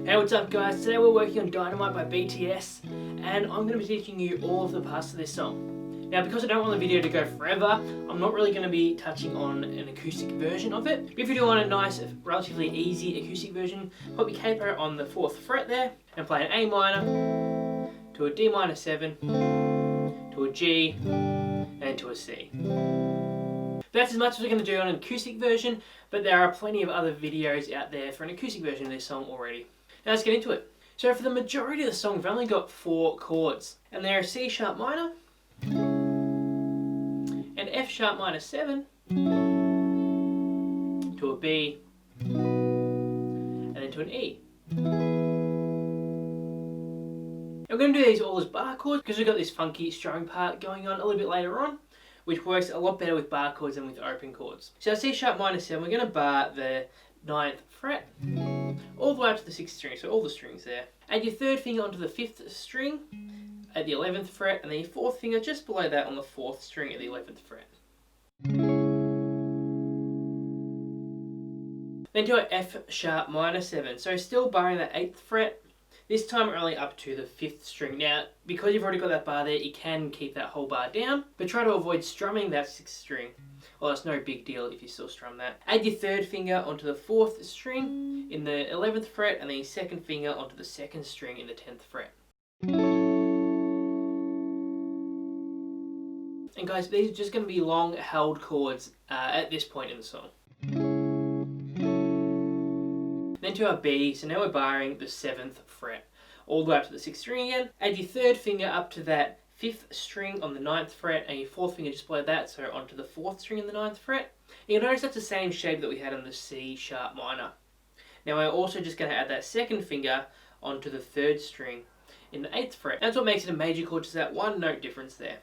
Hey, what's up guys? Today we're working on Dynamite by BTS and I'm going to be teaching you all of the parts of this song. Now because I don't want the video to go forever, I'm not really going to be touching on an acoustic version of it. But if you do want a nice, relatively easy acoustic version, put your capo on the 4th fret there and play an A minor to a D minor 7 to a G and to a C. That's as much as we're going to do on an acoustic version, but there are plenty of other videos out there for an acoustic version of this song already. Now let's get into it. So for the majority of the song, we've only got 4 chords, and they're a C sharp minor, an F sharp minor 7, to a B, and then to an E. And we're going to do these all as bar chords because we've got this funky strumming part going on a little bit later on, which works a lot better with bar chords than with open chords. So C sharp minor 7, we're going to bar the 9th fret all the way up to the 6th string, so all the strings there. Add your 3rd finger onto the 5th string at the 11th fret, and then your 4th finger just below that on the 4th string at the 11th fret. Then to an F sharp minor 7, so still barring that 8th fret, this time only up to the 5th string. Now, because you've already got that bar there, you can keep that whole bar down, but try to avoid strumming that 6th string. Well, it's no big deal if you still strum that. Add your 3rd finger onto the 4th string in the 11th fret, and then your 2nd finger onto the 2nd string in the 10th fret. And guys, these are just going to be long held chords at this point in the song. Then to our B, so now we're barring the 7th fret, all the way up to the 6th string again. Add your 3rd finger up to that 5th string on the 9th fret, and your 4th finger just below that, so onto the 4th string in the 9th fret. And you'll notice that's the same shape that we had on the C sharp minor. Now we're also just going to add that 2nd finger onto the 3rd string in the 8th fret. That's what makes it a major chord, just that one note difference there.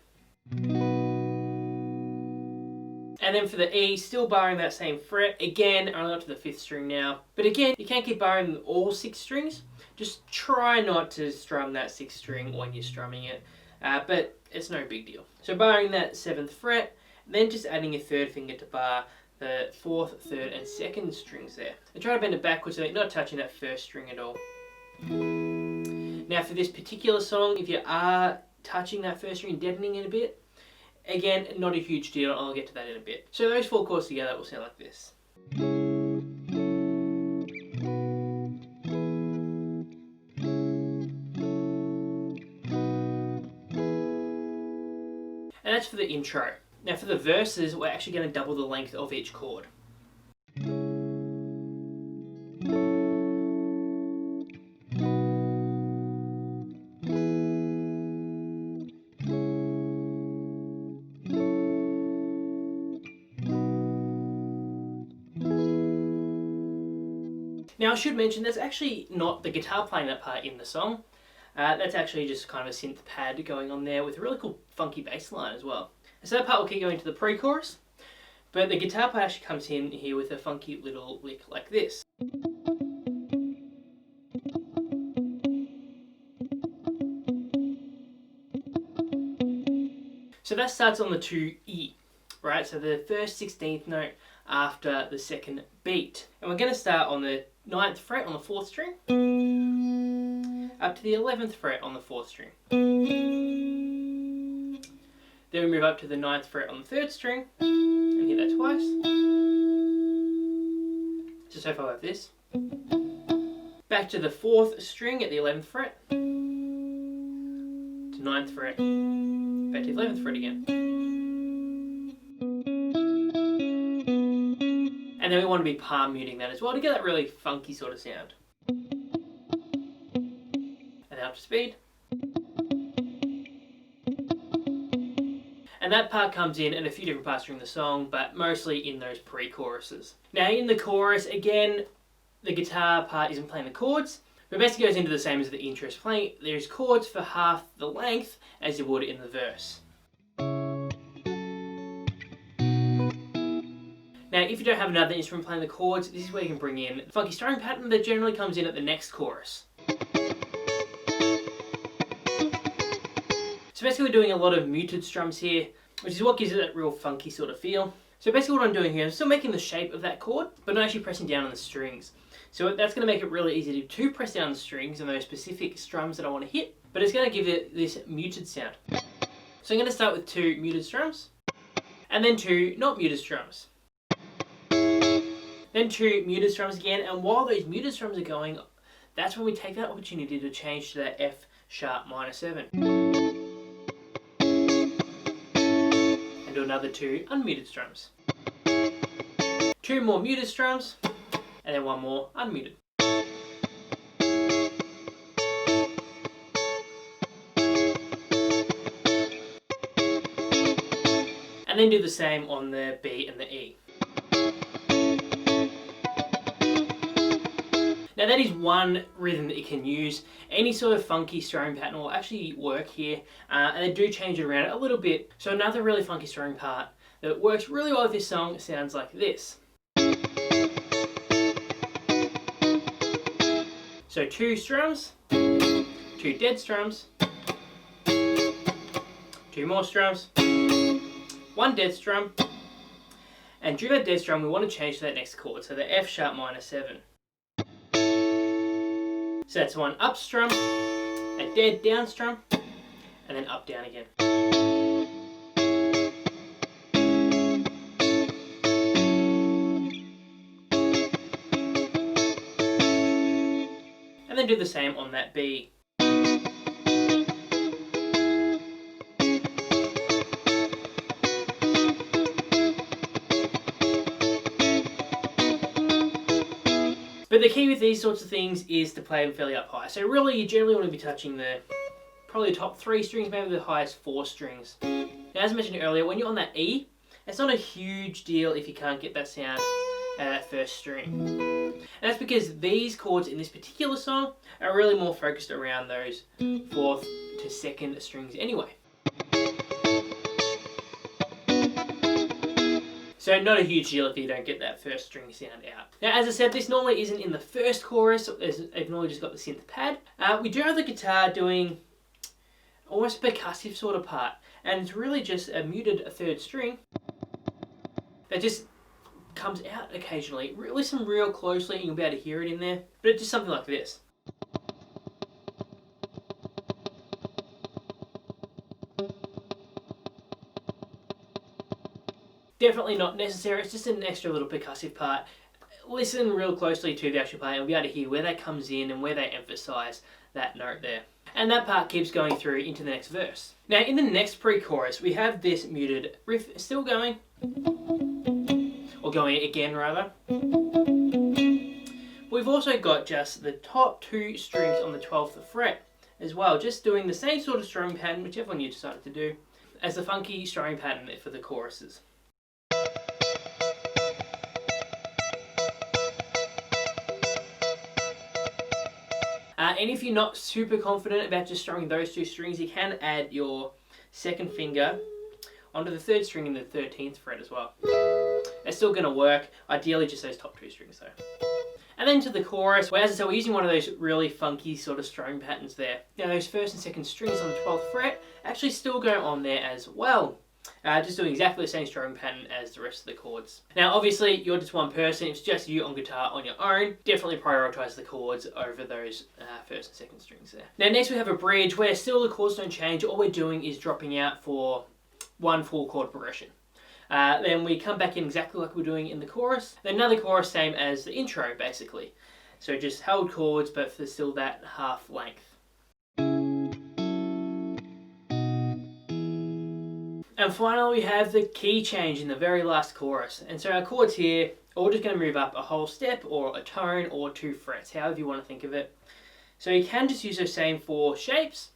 And then for the E, still barring that same fret, again, only up to the 5th string now. But again, you can't keep barring all 6 strings. Just try not to strum that 6th string when you're strumming it, but it's no big deal. So barring that 7th fret, then just adding your 3rd finger to bar the 4th, 3rd and 2nd strings there. And try to bend it backwards so you're not touching that 1st string at all. Now for this particular song, if you are touching that 1st string and deadening it a bit, again, not a huge deal, I'll get to that in a bit. So those 4 chords together will sound like this. And that's for the intro. Now for the verses, we're actually going to double the length of each chord. Now I should mention that's actually not the guitar playing that part in the song. That's actually just kind of a synth pad going on there with a really cool funky bass line as well. And so that part will keep going to the pre-chorus, but the guitar part actually comes in here with a funky little lick like this. So that starts on the 2E, right? So the 1st 16th note after the 2nd beat. And we're going to start on the 9th fret on the 4th string, up to the 11th fret on the 4th string. Then we move up to the 9th fret on the 3rd string, and hit that twice. So far like this. Back to the 4th string at the 11th fret, to 9th fret, back to the 11th fret again. And then we want to be palm muting that as well to get that really funky sort of sound. And then up to speed. And that part comes in a few different parts during the song, but mostly in those pre-choruses. Now in the chorus, again, the guitar part isn't playing the chords, but basically goes into the same as the intro is playing. There's chords for half the length as you would in the verse. Now, if you don't have another instrument playing the chords, this is where you can bring in the funky strumming pattern that generally comes in at the next chorus. So basically we're doing a lot of muted strums here, which is what gives it that real funky sort of feel. So basically what I'm doing here, I'm still making the shape of that chord, but not actually pressing down on the strings. So that's going to make it really easy to press down the strings and those specific strums that I want to hit, but it's going to give it this muted sound. So I'm going to start with 2 muted strums, and then 2 not muted strums. Then 2 muted strums again, and while those muted strums are going, that's when we take that opportunity to change to that F sharp minor 7. And do another 2 unmuted strums. 2 more muted strums, and then 1 more unmuted. And then do the same on the B and the E. Now that is one rhythm that you can use. Any sort of funky strumming pattern will actually work here, and they do change it around a little bit. So another really funky strumming part that works really well with this song sounds like this. So 2 strums, 2 dead strums, 2 more strums, 1 dead strum, and during that dead strum we want to change to that next chord, so the F sharp minor 7. So that's 1 up strum, a dead down strum, and then up down again. And then do the same on that B. But the key with these sorts of things is to play them fairly up high. So really, you generally want to be touching probably the top 3 strings, maybe the highest 4 strings. Now, as I mentioned earlier, when you're on that E, it's not a huge deal if you can't get that sound out of that first string. And that's because these chords in this particular song are really more focused around those 4th to 2nd strings anyway. So not a huge deal if you don't get that first string sound out. Now, as I said, this normally isn't in the first chorus. I've normally just got the synth pad. We do have the guitar doing almost a percussive sort of part, and it's really just a muted 3rd string that just comes out occasionally. Listen real closely and you'll be able to hear it in there, but it's just something like this. Definitely not necessary, it's just an extra little percussive part. Listen real closely to the actual part and you'll be able to hear where that comes in and where they emphasize that note there. And that part keeps going through into the next verse. Now in the next pre-chorus we have this muted riff still going, or going again rather. We've also got just the top 2 strings on the 12th fret as well, just doing the same sort of strumming pattern, whichever one you decided to do, as the funky strumming pattern for the choruses. And if you're not super confident about just strumming those 2 strings, you can add your 2nd finger onto the 3rd string in the 13th fret as well. It's still going to work, ideally just those top 2 strings though. And then to the chorus, where as I said, we're using one of those really funky sort of strumming patterns there. Now those 1st and 2nd strings on the 12th fret actually still go on there as well. Just doing exactly the same strumming pattern as the rest of the chords. Now obviously you're just one person, if it's just you on guitar on your own, definitely prioritise the chords over those 1st and 2nd strings there. Now next we have a bridge where still the chords don't change, all we're doing is dropping out for 1 full chord progression. Then we come back in exactly like we're doing in the chorus, then another chorus same as the intro basically. So just held chords but for still that half length. And finally we have the key change in the very last chorus. And so our chords here are all just going to move up a whole step or a tone or 2 frets, however you want to think of it. So you can just use those same 4 shapes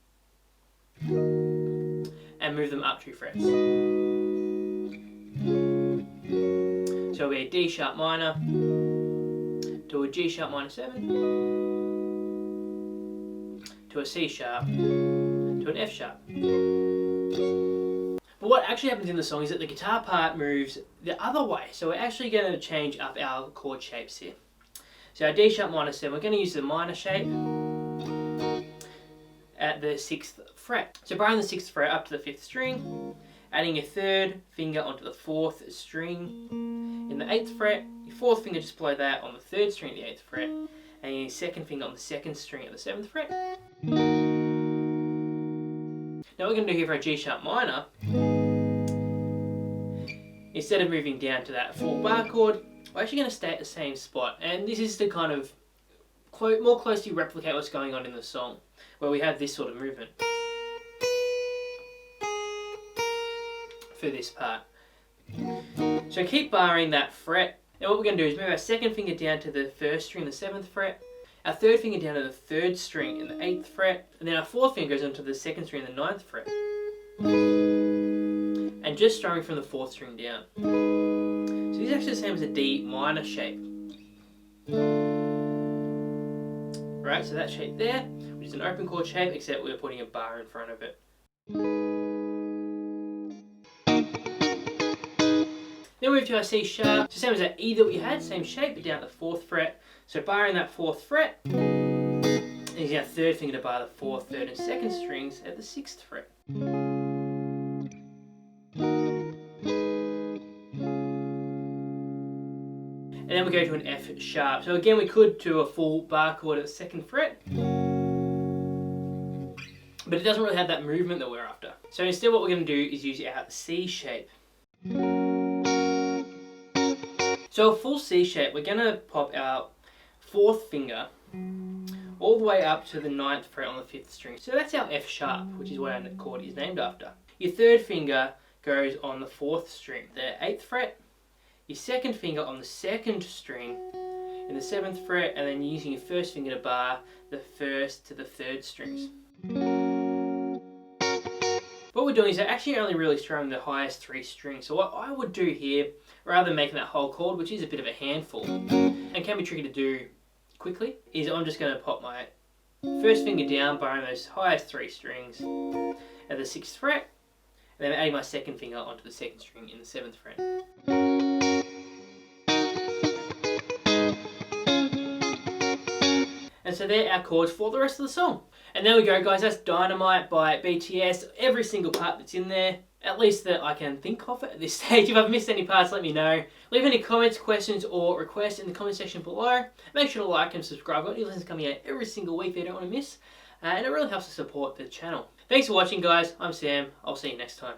and move them up 2 frets. So it'll be a D sharp minor to a G sharp minor 7 to a C sharp to an F sharp. But what actually happens in the song is that the guitar part moves the other way. So we're actually going to change up our chord shapes here. So our D sharp minor 7, we're going to use the minor shape at the 6th fret. So bowing the 6th fret up to the 5th string, adding your 3rd finger onto the 4th string. In the 8th fret, your Your fourth finger just below that on the third string of the 8th fret, and your second finger on the second string of the 7th fret. Now what we're going to do here for a G sharp minor, instead of moving down to that full bar chord, we're actually going to stay at the same spot, and this is to kind of more closely replicate what's going on in the song, where we have this sort of movement for this part. So keep barring that fret. Now what we're going to do is move our second finger down to the first string, the 7th fret, our third finger down to the third string in the 8th fret, and then our fourth finger goes onto the second string in the 9th fret. And just strumming from the 4th string down. So this is actually the same as a D minor shape. Right, so that shape there, which is an open chord shape, except we're putting a bar in front of it. Then we move to our C sharp, so same as that E that we had, same shape, but down at the 4th fret. So barring that 4th fret, and using our third finger to bar the 4th, 3rd and 2nd strings at the 6th fret. And then we go to an F sharp. So again, we could do a full bar chord at the 2nd fret, but it doesn't really have that movement that we're after. So instead what we're going to do is use our C shape. So a full C shape, we're going to pop our 4th finger all the way up to the 9th fret on the 5th string. So that's our F sharp, which is what our chord is named after. Your third finger goes on the 4th string, the 8th fret. Your second finger on the 2nd string in the 7th fret, and then using your first finger to bar the 1st to the 3rd strings. What we're doing is actually only really strumming the highest 3 strings. So what I would do here, rather than making that whole chord, which is a bit of a handful and can be tricky to do quickly, is I'm just going to pop my first finger down, barring those highest 3 strings at the 6th fret, and then adding my second finger onto the 2nd string in the 7th fret. And so there are our chords for the rest of the song. And there we go, guys, that's Dynamite by BTS. Every single part that's in there, at least that I can think of at this stage. If I've missed any parts, let me know. Leave any comments, questions, or requests in the comment section below. Make sure to like and subscribe. I've got new lessons coming out every single week that you don't want to miss. And it really helps to support the channel. Thanks for watching, guys. I'm Sam. I'll see you next time.